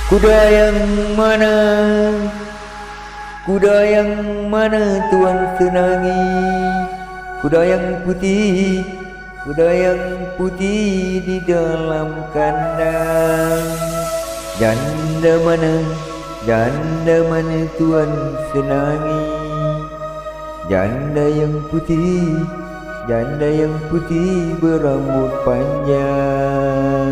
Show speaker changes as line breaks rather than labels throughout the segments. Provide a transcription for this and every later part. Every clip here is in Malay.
Kuda yang mana? Kuda yang mana tuan senangi? Kuda yang putih, kuda yang putih di dalam kandang. Janda mana? Janda mana tuan senangi? Janda yang putih, janda yang putih berambut panjang.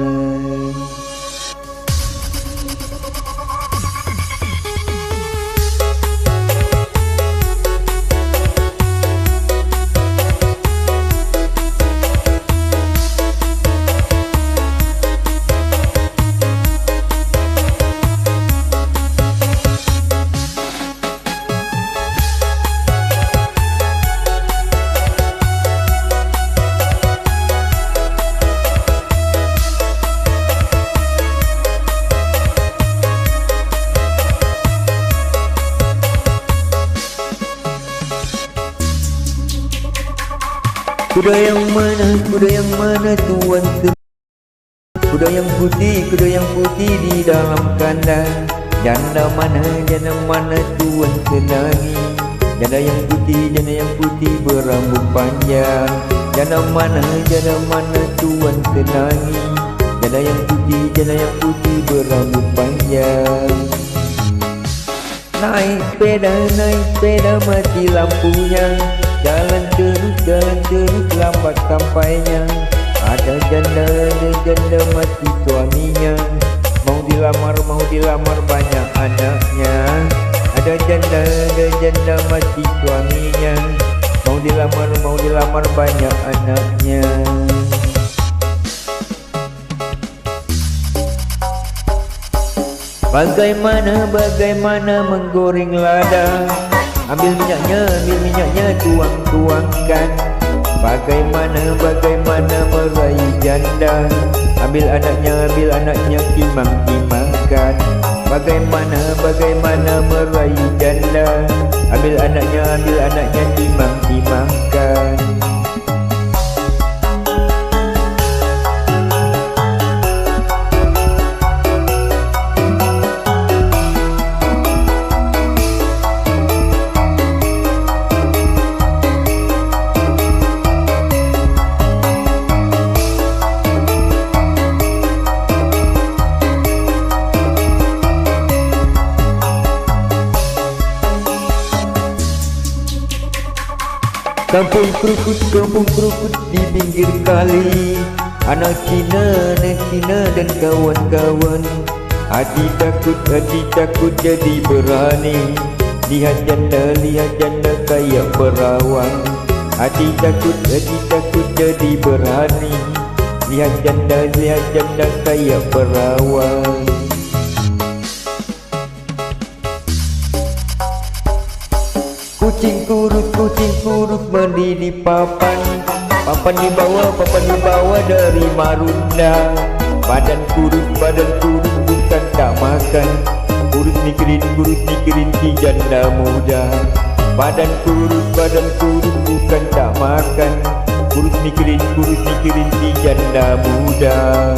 Kuda yang mana? Kuda yang mana tuan senangi? Kuda yang putih di dalam kandang. Janda mana? Janda mana tuan senangi? Janda yang putih berambut panjang. Janda mana? Janda mana tuan senangi? Janda yang putih berambut panjang. Naik sepeda mati lampunya. Jalan terus lambat sampainya. Ada janda mati suaminya. Mau dilamar banyak anaknya. Ada janda mati suaminya. Mau dilamar banyak anaknya. Bagaimana menggoreng lada? Ambil minyaknya tuangkan. Bagaimana merayu janda? Ambil anaknya timang-timangkan. Bagaimana merayu janda? Ambil anaknya timang-timangkan. Kampung kerukut di pinggir kali. Anak Cina dan kawan-kawan. Hati takut jadi berani. Lihat janda kayak perawan. Hati takut jadi berani. Lihat janda kayak perawan. Kucing kurus mandi di papan di bawah dari marunda. Badan kurus bukan tak makan. Kurus mikirin si janda muda. Badan kurus bukan tak makan. Kurus mikirin si janda muda.